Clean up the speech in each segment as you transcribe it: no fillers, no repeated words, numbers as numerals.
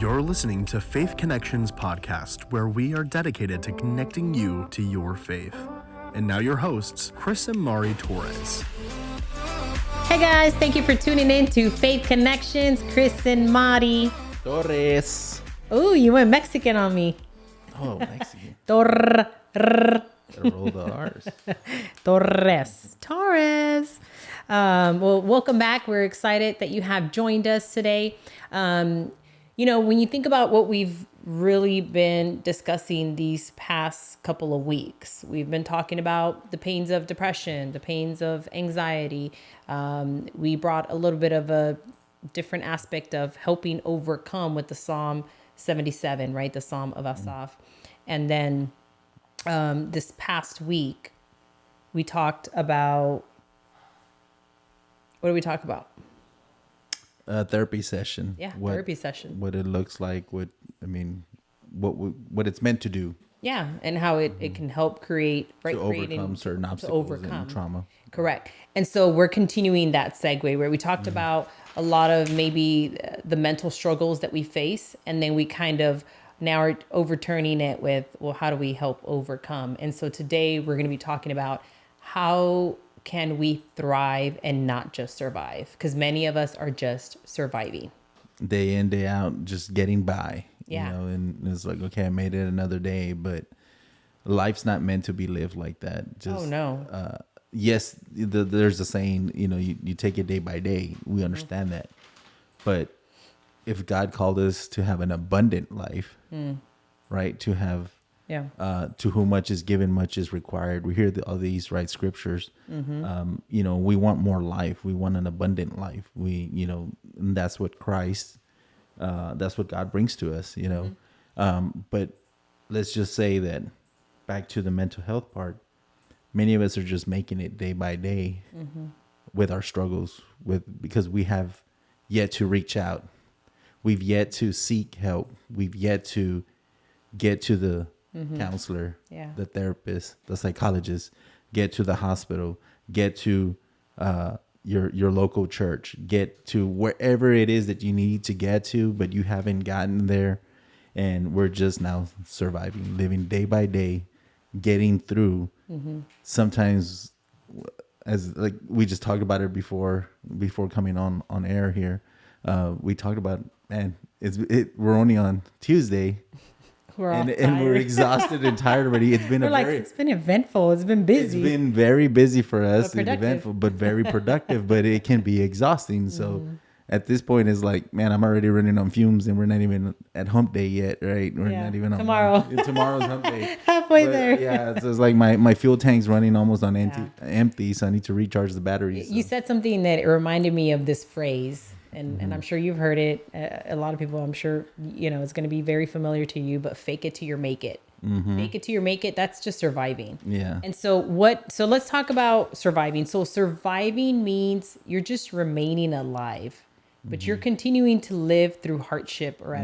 You're listening to Faith Connections podcast, where we are dedicated to connecting you to your faith. And now your hosts, Chris and Mari Torres. Hey guys, thank you for tuning in to Faith Connections. Chris and Mari Torres. Oh, you went Mexican on me. Oh, Mexican. Torres. Roll the R's. Torres. Well, welcome back. We're excited that you have joined us today. When you think about what we've really been discussing these past couple of weeks, we've been talking about the pains of depression, the pains of anxiety. We brought a little bit of a different aspect of helping overcome with the Psalm 77, right? The Psalm of Asaph. And then this past week, we talked about, what did we talk about? A therapy session. Yeah, therapy session. What it looks like, what it's meant to do. Yeah, and how it can help create, right? To overcome certain obstacles and trauma. Correct. And so we're continuing that segue where we talked about a lot of maybe the mental struggles that we face, and then we kind of now are overturning it with, well, how do we help overcome? And so today we're going to be talking about how can we thrive and not just survive? Because many of us are just surviving. Day in, day out, just getting by. Yeah. And it's like, okay, I made it another day, but life's not meant to be lived like that. Just, oh, no. Yes, there's a saying, you take it day by day. We understand that. But if God called us to have an abundant life, right, to have, to whom much is given, much is required. We hear all these, right, scriptures. We want more life. We want an abundant life. And that's what Christ, that's what God brings to us, But let's just say that back to the mental health part, many of us are just making it day by day with our struggles, because we have yet to reach out. We've yet to seek help. We've yet to get to the counselor, the therapist, the psychologist, get to the hospital, get to your local church, get to wherever it is that you need to get to, but you haven't gotten there. And we're just now surviving, living day by day, getting through. Sometimes, as like we just talked about it before coming on air here, we talked about, man, we're only on Tuesday. And we're exhausted and tired already. It's been it's been eventful. It's been busy. It's been very busy for us. It's eventful, but very productive. But it can be exhausting. So at this point, it's like, man, I'm already running on fumes, and we're not even at hump day yet, right? We're not even tomorrow. Tomorrow's hump day. Halfway there. Yeah, so it's like my fuel tank's running almost on empty, so I need to recharge the batteries. You said something that it reminded me of this phrase. And I'm sure you've heard it. A lot of people, I'm sure, it's going to be very familiar to you, but fake it till you make it. Fake it till you make it. That's just surviving. Yeah. And so let's talk about surviving. So surviving means you're just remaining alive, but you're continuing to live through hardship or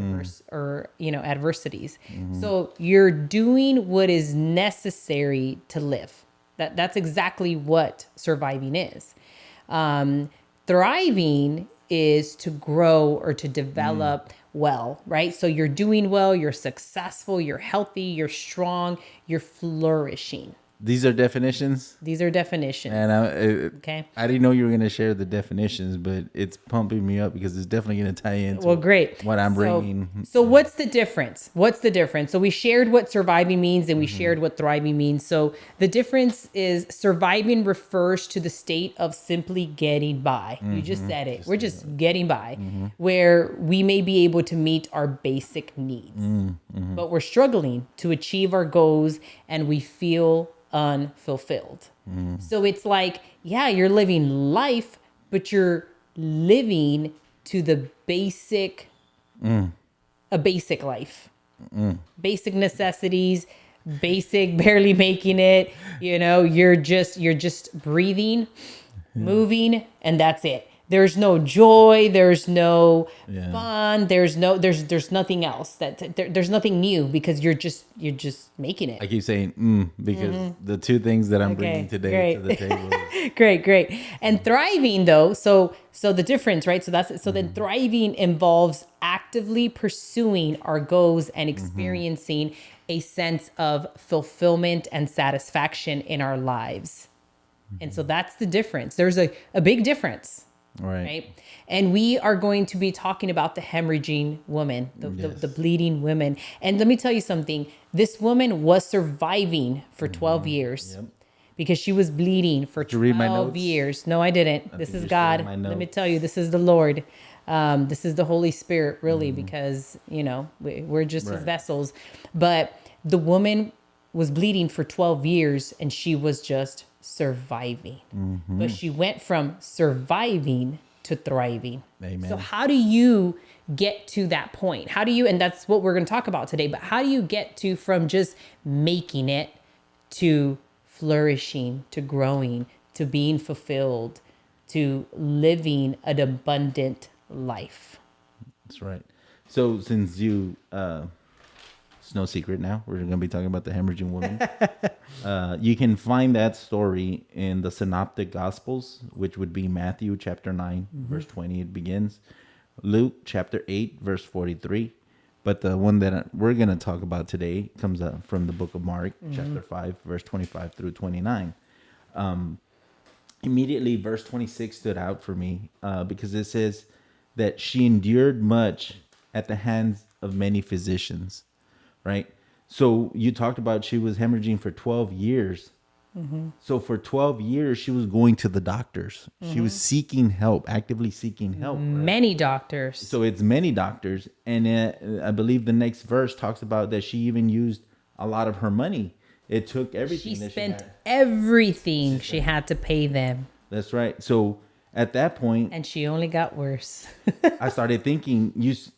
adversities. So you're doing what is necessary to live. That's exactly what surviving is. Thriving is to grow or to develop well, right? So you're doing well, you're successful, you're healthy, you're strong, you're flourishing. These are definitions? These are definitions. And okay. I didn't know you were going to share the definitions, but it's pumping me up because it's definitely going to tie into what I'm bringing. So what's the difference? So we shared what surviving means, and we shared what thriving means. So the difference is surviving refers to the state of simply getting by. You just said it. We're just getting by, where we may be able to meet our basic needs, but we're struggling to achieve our goals, and we feel unfulfilled. So it's like, you're living life, but you're living to the basic, a basic life, basic necessities, basic, barely making it, you're just breathing, moving, and that's it. there's no joy, there's no Yeah. fun, there's nothing else there's nothing new because you're just making it. I keep saying because the two things that I'm bringing today to the table is, Great. And thriving though, so the difference, right? So then thriving involves actively pursuing our goals and experiencing a sense of fulfillment and satisfaction in our lives. And so that's the difference. There's a big difference. Right. And we are going to be talking about the hemorrhaging woman, the bleeding women. And let me tell you something. This woman was surviving for 12 years because she was bleeding for you read my 12 notes? years. No, I didn't. This think is you're still in God. my Let me notes. tell you, this is the Lord. This is the Holy Spirit, really, because, we're just his vessels. But the woman was bleeding for 12 years and she was just surviving. But she went from surviving to thriving. Amen. So how do you get to that point? How do you, and that's what we're going to talk about today, but how do you get to from just making it to flourishing, to growing, to being fulfilled, to living an abundant life? that's right. So since you, it's no secret now, we're going to be talking about the hemorrhaging woman. You can find that story in the Synoptic Gospels, which would be Matthew chapter 9, verse 20, it begins. Luke chapter 8, verse 43. But the one that we're going to talk about today comes from the book of Mark, chapter 5, verse 25 through 29. Immediately, verse 26 stood out for me because it says that she endured much at the hands of many physicians, right? So you talked about she was hemorrhaging for 12 years. So for 12 years, she was going to the doctors. She was seeking help, actively seeking help. Right? Many doctors. So it's many doctors. And I believe the next verse talks about that she even used a lot of her money. It took everything She that spent she had. everything she had to pay them. That's right. So at that point, And she only got worse. I started thinking,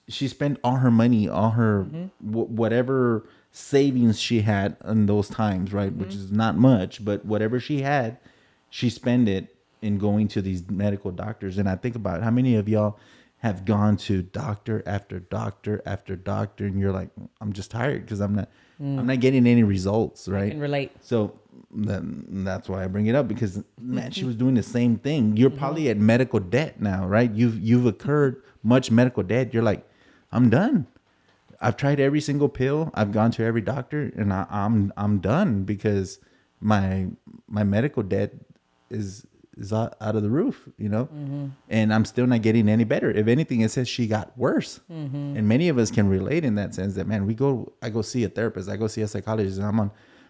she spent all her money, all her whatever savings she had in those times, right? Which is not much, but whatever she had, she spent it in going to these medical doctors. And I think about how many of y'all have gone to doctor after doctor after doctor, and you're like, I'm just tired because I'm not getting any results, right? Can relate. So that's why I bring it up, because man, she was doing the same thing. You're probably at medical debt now, right? You've incurred much medical debt. You're like, I'm done. I've tried every single pill. I've gone to every doctor, and I'm done because my medical debt is out of the roof, and I'm still not getting any better. If anything, it says she got worse. And many of us can relate in that sense that, man, I go see a therapist, I go see a psychologist, and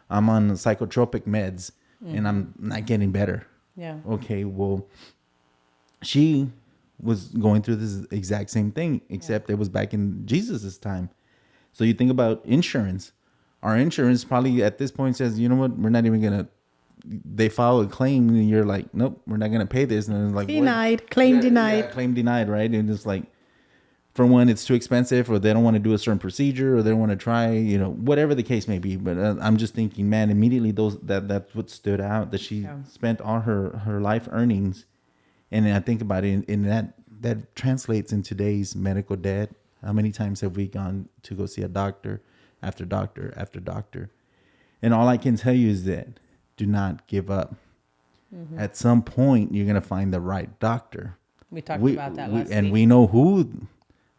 I'm on psychotropic meds, and I'm not getting better. Yeah. Okay, well, she was going through this exact same thing, except it was back in Jesus's time. So you think about insurance. Our insurance probably at this point says, you know what, we're not even gonna. They file a claim, and you're like, nope, we're not gonna pay this, and it's like, Denied. Claim denied. Yeah, claim denied, right? And it's like, for one, it's too expensive, or they don't want to do a certain procedure, or they don't want to try, whatever the case may be. But I'm just thinking, man, immediately that's what stood out, that she spent all her life earnings. And then I think about it, in that translates in today's medical debt. How many times have we gone to go see a doctor after doctor after doctor? And all I can tell you is that do not give up. At some point, you're going to find the right doctor. We talked about that last and week. we know who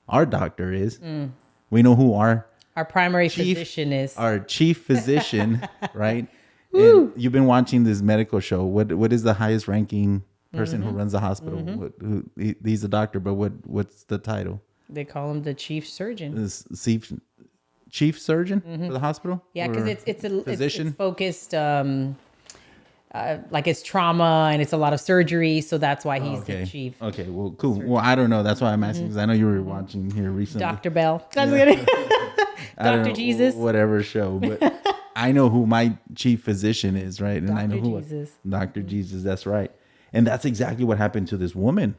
our doctor is. We know who our primary physician is. Our chief physician, right? And you've been watching this medical show. What is the highest ranking person who runs the hospital? He's a doctor, but what's the title? They call him the chief surgeon. This chief surgeon for the hospital? Yeah, because Or it's physician? it's focused like it's trauma and it's a lot of surgery, so that's why he's the chief. Okay, well, cool. Well, I don't know. That's why I'm asking, because I know you were watching here recently. Dr. Bell. That's good. I don't Dr. know, Jesus. whatever show, but I know who my chief physician is, right? And I know Dr. who Jesus. Dr. Jesus. That's right, and that's exactly what happened to this woman.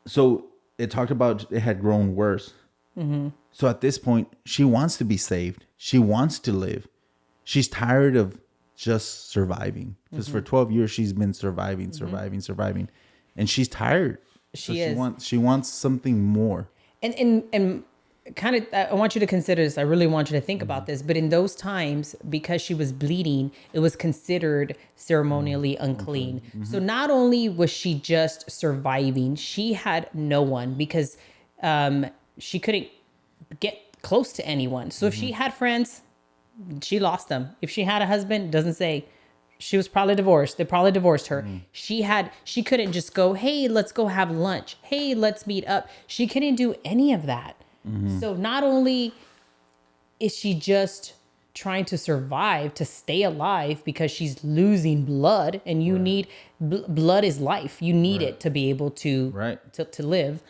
So it talked about it had grown worse. So at this point, she wants to be saved. She wants to live. She's tired of just surviving, because Mm-hmm. for 12 years she's been surviving, and she's tired. She is. She wants something more. And kind of, I want you to consider this. I really want you to think Mm-hmm. about this. But in those times, because she was bleeding, it was considered ceremonially unclean. So not only was she just surviving, she had no one, because she couldn't get close to anyone. So if she had friends, she lost them. If she had a husband, doesn't say. She was probably divorced. They probably divorced her. She couldn't just go, hey, let's go have lunch. Hey, let's meet up. She couldn't do any of that. So not only is she just trying to survive, to stay alive, because she's losing blood, and you need blood is life. You need it to be able to to live.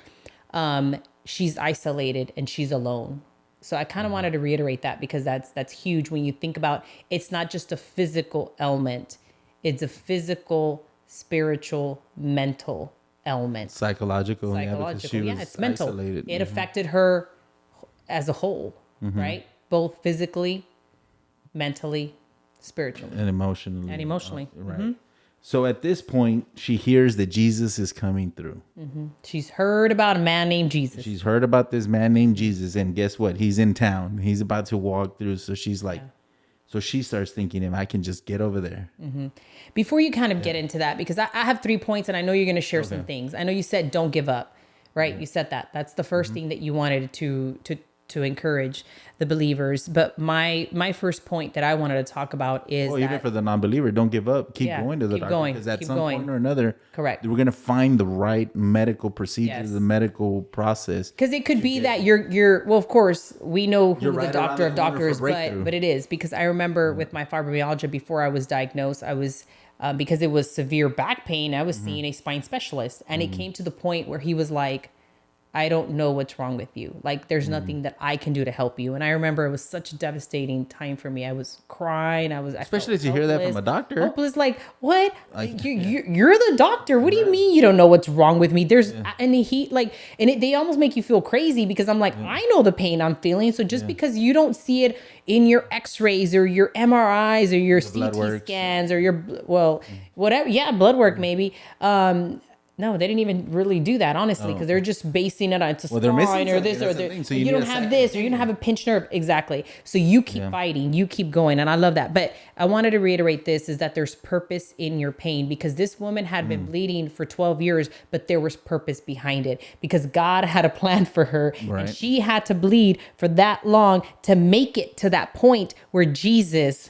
She's isolated and she's alone. So I kind of wanted to reiterate that, because that's huge when you think about, it's not just a physical ailment. It's a physical, spiritual, mental ailment. Psychological, because Psychological. she Yeah, was it's mental. isolated. It affected her as a whole, right? Both physically, mentally, spiritually, and emotionally. and emotionally. Right. So at this point, she hears that Jesus is coming through. She's heard about a man named Jesus. She's heard about this man named Jesus, and guess what? He's in town. He's about to walk through. So she's like, so she starts thinking, if I can just get over there. Before you kind of get into that, because I have 3 points, and I know you're going to share some things. I know you said don't give up, right? You said that. That's the 1st thing that you wanted to encourage the believers. But my first point that I wanted to talk about is Oh, even for the non-believer, don't give up. Keep going to the keep doctor, going, because at keep some going. point or another, Correct. we're gonna find the right medical procedure, Yes. the medical process. Because it could be that you're well, of course, we know who You're the right doctor around of the corner for doctors, breakthrough. but it is, because I remember with my fibromyalgia, before I was diagnosed, I was because it was severe back pain, I was seeing a spine specialist, and it came to the point where he was like, I don't know what's wrong with you. Like, there's nothing that I can do to help you. And I remember it was such a devastating time for me. I was crying. Especially to hear that from a doctor. Hopeless, like, what? You're the doctor. What do you mean you don't know what's wrong with me? And he like, and they almost make you feel crazy, because I'm like, I know the pain I'm feeling. So just because you don't see it in your x-rays or your MRIs or your blood CT works. scans or your, whatever. Yeah. Blood work, maybe. No, they didn't even really do that, honestly, because they're just basing it on it's a Well, they're missing spine or something. this or That's the that. thing. So You you don't need a have second this, or you don't have a pinched nerve. Exactly. So you keep fighting, you keep going. And I love that. But I wanted to reiterate this, is that there's purpose in your pain, because this woman had been bleeding for 12 years, but there was purpose behind it, because God had a plan for her. Right. And she had to bleed for that long to make it to that point where Jesus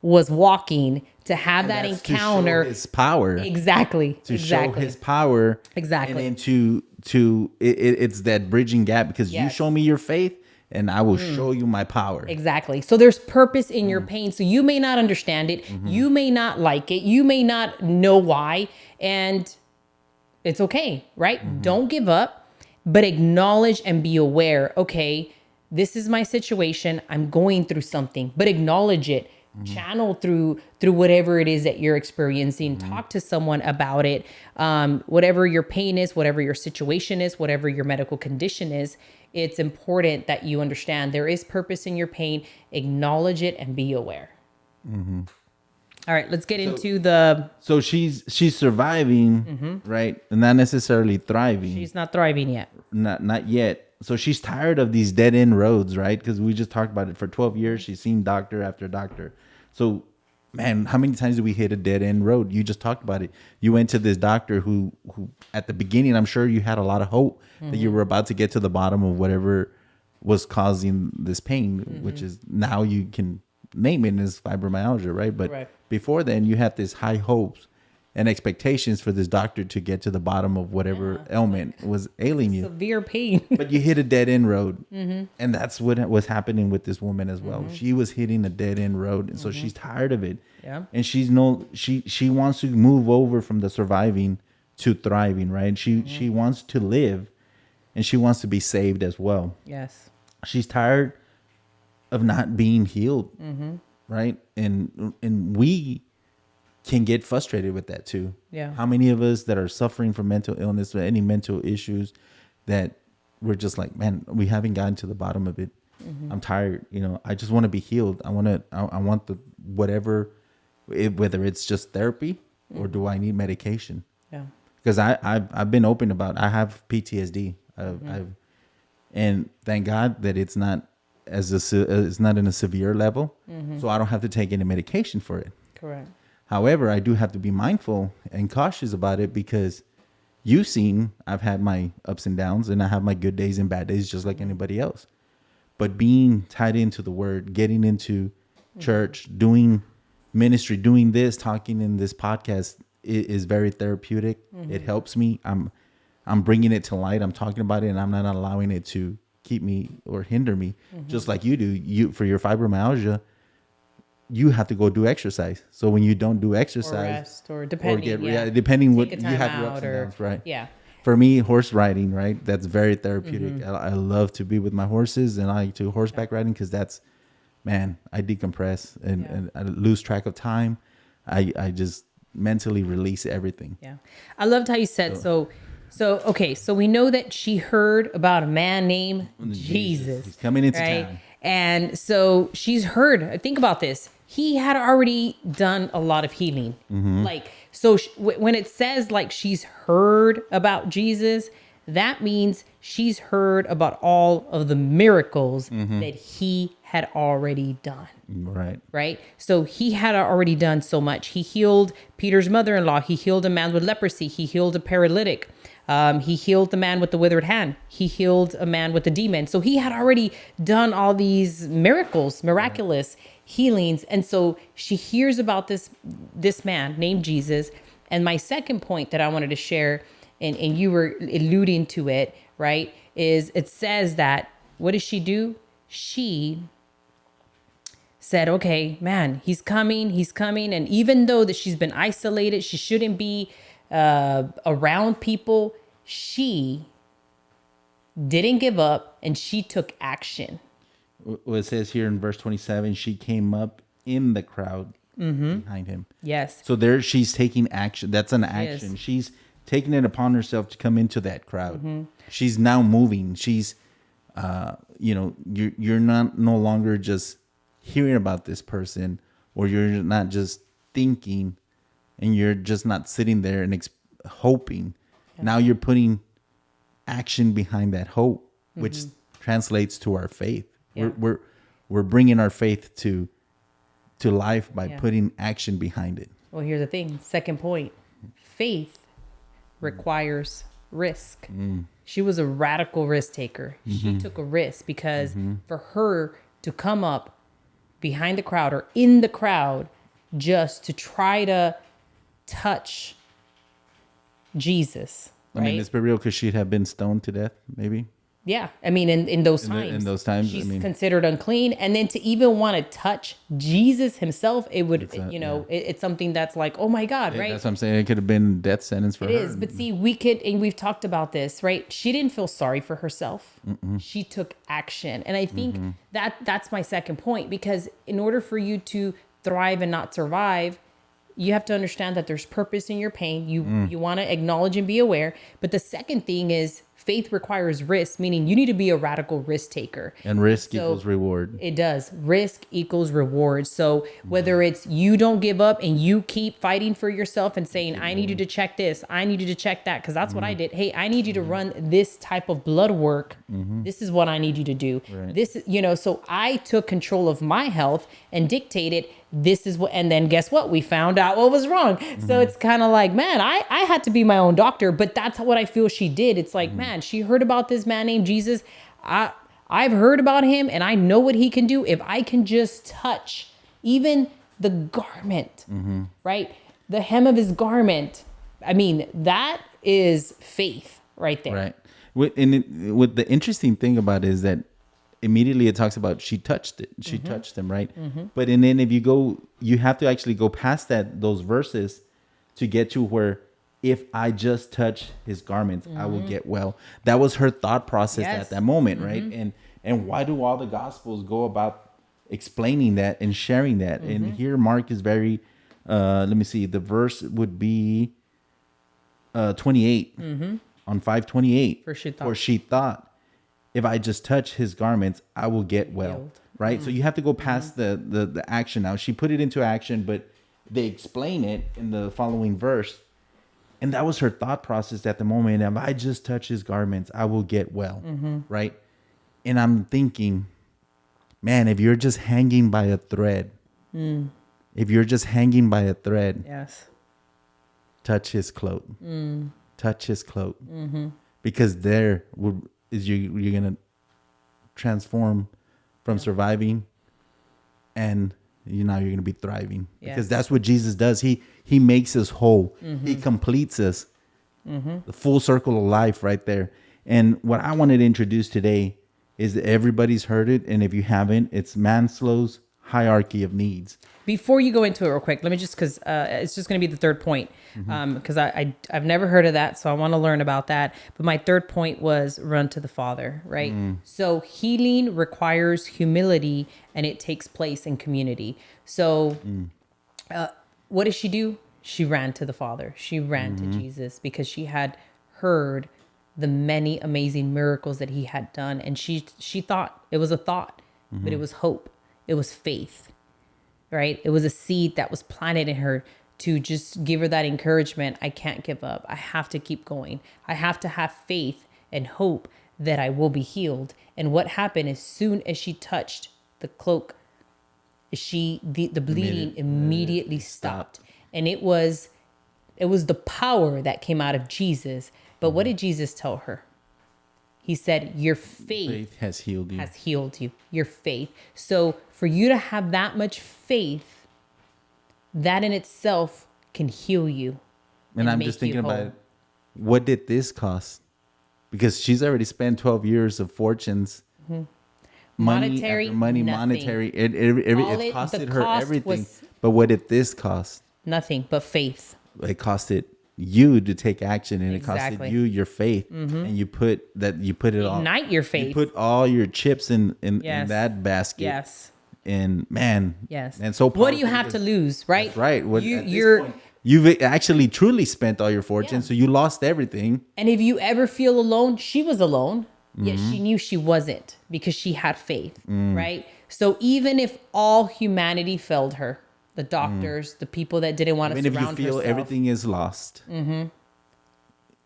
was walking, to have that That's encounter. to show his power. Exactly. To show his power. Exactly. And then it's that bridging gap, because you Yes. show me your faith and I will show you my power. Exactly. So there's purpose in your pain. So you may not understand it. You may not like it. You may not know why. And it's okay, right? Don't give up, but acknowledge and be aware. Okay, this is my situation. I'm going through something, but acknowledge it. Channel through whatever it is that you're experiencing. Talk to someone about it. Whatever your pain is, whatever your situation is, whatever your medical condition is, it's important that you understand there is purpose in your pain. Acknowledge it and be aware. All right, let's get into the. So she's surviving, right? And not necessarily thriving. She's not thriving yet. Not yet. So she's tired of these dead end roads, right? Because we just talked about it. For 12 years, she's seen doctor after doctor. So, man, how many times did we hit a dead end road? You just talked about it. You went to this doctor who at the beginning, I'm sure you had a lot of hope that you were about to get to the bottom of whatever was causing this pain, which is now you can name it as fibromyalgia, right? But before then, you had this high hopes and expectations for this doctor to get to the bottom of whatever ailment was ailing you. Severe pain. But you hit a dead end road. And that's what was happening with this woman as well. She was hitting a dead end road. And so she's tired of it. Yeah. And she wants to move over from the surviving to thriving, right? She wants to live, and she wants to be saved as well. Yes. She's tired of not being healed, right? And we can get frustrated with that too. Yeah. How many of us that are suffering from mental illness or any mental issues that we're just like, man, we haven't gotten to the bottom of it. I'm tired. I just want to be healed. I want the whatever whether it's just therapy or do I need medication? Yeah. Because I've been open about I have PTSD. And thank God that it's not it's not in a severe level, so I don't have to take any medication for it. Correct. However, I do have to be mindful and cautious about it because you've seen I've had my ups and downs, and I have my good days and bad days just like anybody else. But being tied into the word, getting into church, doing ministry, doing this, talking in this podcast is very therapeutic. It helps me. I'm bringing it to light. I'm talking about it, and I'm not allowing it to keep me or hinder me. Just like you do. You for your fibromyalgia, you have to go do exercise. So when you don't do exercise, Or rest, or depending. depending Take what a you time have your out ups and or- downs, right? Yeah. For me, horse riding, right? That's very therapeutic. I love to be with my horses, and I like to horseback riding because that's, man, I decompress and I lose track of time. I just mentally release everything. Yeah. I loved how you said so okay, so we know that she heard about a man named Jesus. He's coming into right? town. And so she's heard, think about this. He had already done a lot of healing. Like, so when it says like she's heard about Jesus, that means she's heard about all of the miracles that he had already done. Right. Right? So he had already done so much. He healed Peter's mother-in-law. He healed a man with leprosy. He healed a paralytic. He healed the man with the withered hand. He healed a man with a demon. So he had already done all these miracles, miraculous healings. And so she hears about this man named Jesus. And my second point that I wanted to share, and you were alluding to it, right, is it says that, what does she do? She said, okay, man, he's coming. And even though that she's been isolated, she shouldn't be around people, she didn't give up and she took action. Well, it says here in verse 27, she came up in the crowd behind him. Yes. So there she's taking action. That's an Yes. action. She's taking it upon herself to come into that crowd. She's now moving. She's, you're not no longer just hearing about this person, or you're not just thinking, and you're just not sitting there and hoping. Now you're putting action behind that hope, which translates to our faith. Yeah. We're bringing our faith to life by Yeah. putting action behind it. Well, here's the thing. Second point, faith requires risk. She was a radical risk taker. She took a risk because for her to come up behind the crowd or in the crowd just to try to touch Jesus, I right? mean, let's be real, because she'd have been stoned to death, maybe. Yeah, I mean, in those times, in those times, she's I mean- considered unclean, and then to even want to touch Jesus himself, it would, it's something that's like, oh my God, right? That's what I'm saying. It could have been death sentence for It her. is, but see, we could, and we've talked about this, right? She didn't feel sorry for herself. She took action, and I think that's my second point, because in order for you to thrive and not survive, you have to understand that there's purpose in your pain. You want to acknowledge and be aware. But the second thing is faith requires risk, meaning you need to be a radical risk taker. And risk So- equals reward. It does. Risk equals reward. So whether it's you don't give up and you keep fighting for yourself and saying, I need you to check this, I need you to check that, because that's what I did. Hey, I need you to run this type of blood work. This is what I need you to do. Right. This, so I took control of my health and dictated this is what, and then guess what? We found out what was wrong. So it's kind of like, man, I had to be my own doctor, but that's what I feel she did. It's like, man, she heard about this man named Jesus. I've heard about him and I know what he can do. If I can just touch even the garment, right? The hem of his garment. I mean, that is faith right there. Right. What the interesting thing about it is that immediately it talks about she touched it. She touched him, right? But and then if you go, you have to actually go past those verses to get to where, if I just touch his garments, I will get well. That was her thought process Yes. at that moment, right? And why do all the gospels go about explaining that and sharing that? And here Mark is very, let me see, the verse would be 28 on 5:28. For she thought, if I just touch his garments, I will get well. Healed. Right. So you have to go past the action now. She put it into action, but they explain it in the following verse. And that was her thought process at the moment. If I just touch his garments, I will get well. Right. And I'm thinking, man, if you're just hanging by a thread, if you're just hanging by a thread, Yes. touch his cloak, touch his cloak, because there you're going to transform from surviving, and you're going to be thriving, because that's what Jesus does. He makes us whole. He completes us, the full circle of life right there. And what I wanted to introduce today is that everybody's heard it. And if you haven't, it's Maslow's hierarchy of needs. Before you go into it real quick, let me just, because it's just going to be the third point, because I've never heard of that, so I want to learn about that. But my third point was run to the Father, right? So healing requires humility, and it takes place in community. So what did she do? She ran to the Father. She ran to Jesus because she had heard the many amazing miracles that he had done. And she thought it was a thought, but it was hope. It was faith. Right? It was a seed that was planted in her to just give her that encouragement. I can't give up. I have to keep going. I have to have faith and hope that I will be healed. And what happened as soon as she touched the cloak, the bleeding immediately stopped. And it was the power that came out of Jesus. But what did Jesus tell her? He said, your faith has healed you. Has healed you. Your faith. So for you to have that much faith, that in itself can heal you. And I'm just thinking about, what did this cost? Because she's already spent 12 years of fortunes. Monetary, money, nothing. monetary. It costed her everything. But what did this cost? Nothing but faith. It costed you to take action, and Exactly. it costed you your faith, and you put it all, Ignite your faith. you put all your chips in Yes. that basket. Yes. And man, Yes. and so what do you powerful have to because- lose, right? That's right. What, at this You're point, you've actually truly spent all your fortune, so you lost everything. And if you ever feel alone, she was alone, yet Mm-hmm. she knew she wasn't because she had faith, Mm. right? So even if all humanity failed her, the doctors, the people that didn't want to Even if you surround feel herself, everything is lost, you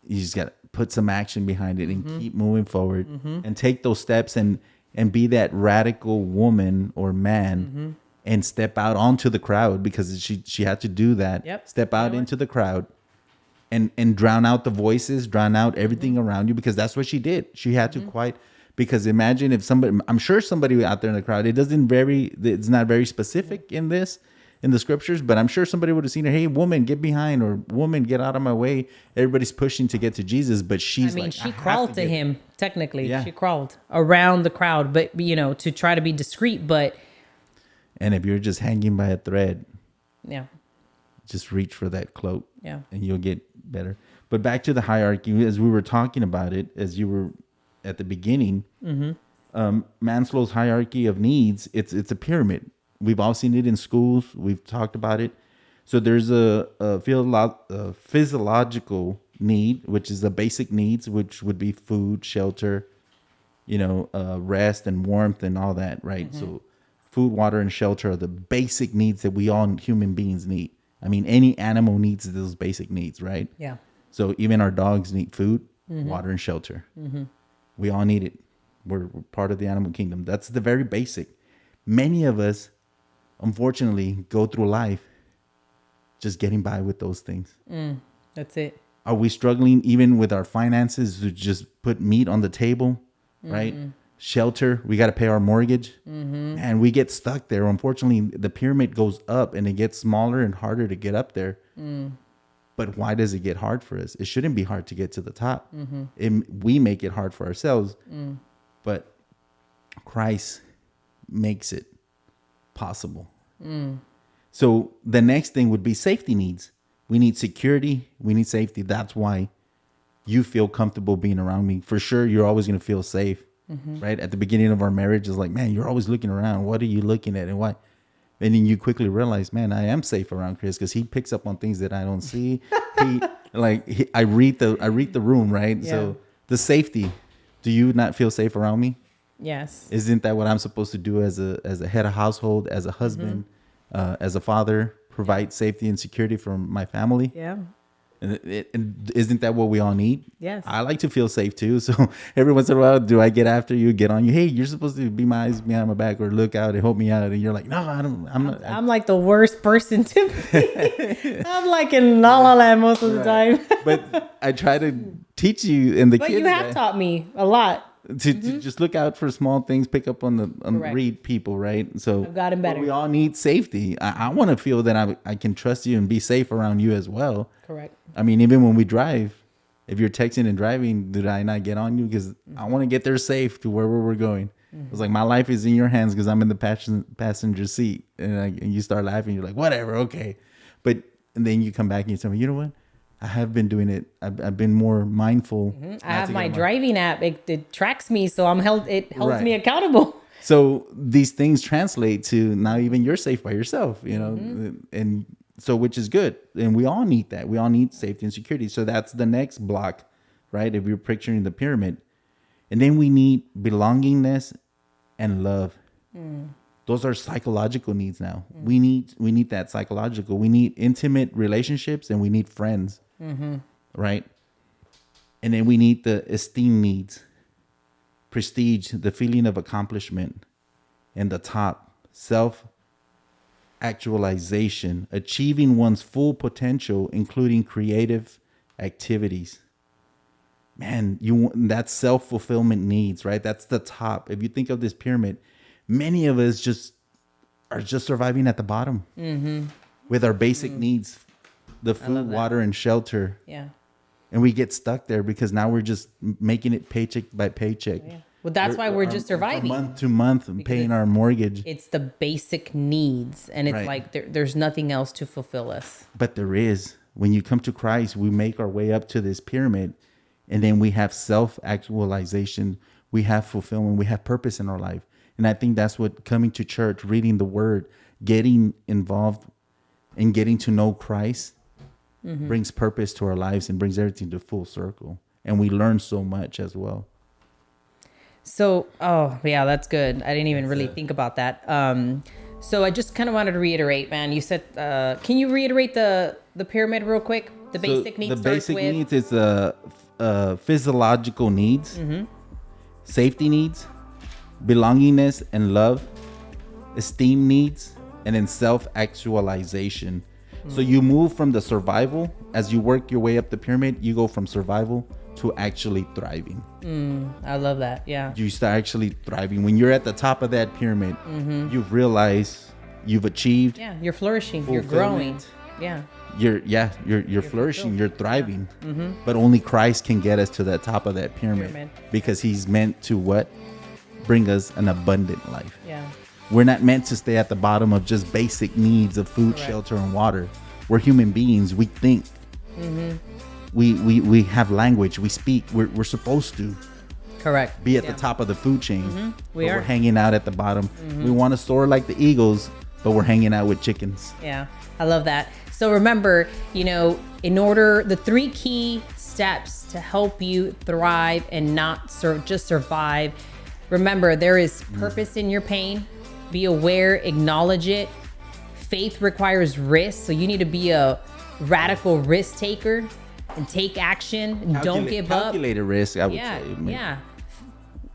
just got to put some action behind it and keep moving forward and take those steps and be that radical woman or man and step out onto the crowd, because she had to do that. Yep. Step out into the crowd and drown out the voices, drown out everything around you, because that's what she did. She had to because imagine if somebody, I'm sure somebody out there in the crowd, it's not very specific in the scriptures, but I'm sure somebody would have seen her, hey, woman, get behind, or woman, get out of my way. Everybody's pushing to get to Jesus, but she's she crawled to him, technically. Yeah. She crawled around the crowd, but to try to be discreet, but And if you're just hanging by a thread, yeah. just reach for that cloak, Yeah. and you'll get better. But back to the hierarchy, as we were talking about it, as you were at the beginning, Maslow's hierarchy of needs, it's a pyramid. We've all seen it in schools. We've talked about it. So there's a physiological need, which is the basic needs, which would be food, shelter, rest and warmth and all that, right? So food, water, and shelter are the basic needs that we all human beings need. I mean, any animal needs those basic needs, right? Yeah. So even our dogs need food, water, and shelter. We all need it. We're part of the animal kingdom. That's the very basic. Many of us, unfortunately, go through life just getting by with those things. That's it. Are we struggling even with our finances to just put meat on the table, right? Shelter, we got to pay our mortgage, and we get stuck there. Unfortunately, the pyramid goes up and it gets smaller and harder to get up there. But why does it get hard for us? It shouldn't be hard to get to the top. We make it hard for ourselves, but Christ makes it possible. So the next thing would be safety needs. We need security. We need safety. That's why you feel comfortable being around me. For sure, you're always going to feel safe, right? At the beginning of our marriage, it's like, man, you're always looking around. What are you looking at and why? And then you quickly realize, man, I am safe around Chris because he picks up on things that I don't see. I read the room, right? Yeah. So the safety. Do you not feel safe around me? Yes. Isn't that what I'm supposed to do as a head of household, as a husband, as a father, provide safety and security for my family. Yeah. And isn't that what we all need? Yes. I like to feel safe too. So every once in a while, do I get after you, get on you? Hey, you're supposed to be my eyes behind my back or look out and help me out. And you're like, no, I don't. I'm not. I'm like the worst person to be. I'm like in La La Land most of the time. But I try to teach you and the But kids you have taught me a lot. to just look out for small things, pick up on Correct. read people, right? So I've gotten better. we all need safety. I want to feel that I can trust you and be safe around you as well. Correct. I mean, even when we drive, if you're texting and driving, did I not get on you? Because I want to get there safe to wherever we're going. It's like my life is in your hands because I'm in the passenger seat, and you start laughing. You're like, whatever, okay. And then you come back and you tell me, you know what? I have been doing it. I've been more mindful. I have my driving app. It tracks me, so it holds Right. me accountable. So these things translate to now even you're safe by yourself, you know, and so which is good. And we all need that. We all need safety and security. So that's the next block, right? If you're picturing the pyramid. And then we need belongingness and love. Those are psychological needs now. We need that psychological. We need intimate relationships and we need friends, right? And then we need the esteem needs, prestige, the feeling of accomplishment, and the top, self-actualization, achieving one's full potential, including creative activities. Man, that's self-fulfillment needs, right? That's the top. If you think of this pyramid, many of us are just surviving at the bottom with our basic needs, the food, water, and shelter. Yeah. And we get stuck there because now we're just making it paycheck by paycheck. Yeah. Well, that's why we're just surviving. From month to month and paying our mortgage. It's the basic needs, and it's Right. like there's nothing else to fulfill us. But there is. When you come to Christ, we make our way up to this pyramid, and then we have self-actualization, we have fulfillment, we have purpose in our life. And I think that's what coming to church, reading the word, getting involved and getting to know Christ brings purpose to our lives and brings everything to full circle. And we learn so much as well. So, oh yeah, that's good. I didn't even really think about that. So I just kind of wanted to reiterate, man. You said, can you reiterate the pyramid real quick? The basic needs. The basic needs is physiological needs, safety needs, belongingness and love, esteem needs, and then self-actualization. So you move from the survival, as you work your way up the pyramid, you go from survival to actually thriving. I love that. Yeah. You start actually thriving. When you're at the top of that pyramid, you realize you've achieved. Yeah. You're flourishing. You're growing. fulfillment. Yeah. You're flourishing, you're thriving. But only Christ can get us to the top of that pyramid. Because he's meant to what? Bring us an abundant life. Yeah. We're not meant to stay at the bottom of just basic needs of food, Correct. shelter, and water. We're human beings. We think. We have language. We speak. We're supposed to Correct. be at the top of the food chain. We but are. We're hanging out at the bottom. We want to soar like the eagles, but we're hanging out with chickens. Yeah, I love that. So remember, the 3 key steps to help you thrive and not just survive. Remember, there is purpose in your pain. Be aware, acknowledge it. Faith requires risk, so you need to be a radical risk taker and take action. Don't give up. Calculated risk, I would Yeah, say. yeah.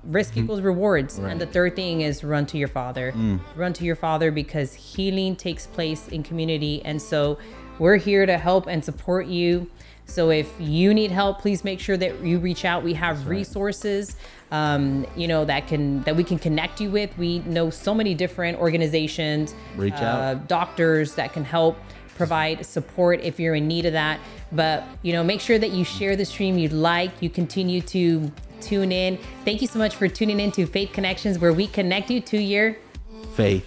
Risk equals rewards. Right. And the third thing is run to your Father. Run to your Father because healing takes place in community. And so we're here to help and support you. So if you need help, please make sure that you reach out. We have resources, that we can connect you with. We know so many different organizations, Reach out. doctors that can help provide support if you're in need of that. But, make sure that you share the stream you like, you continue to tune in. Thank you so much for tuning in to Faith Connections, where we connect you to your Faith.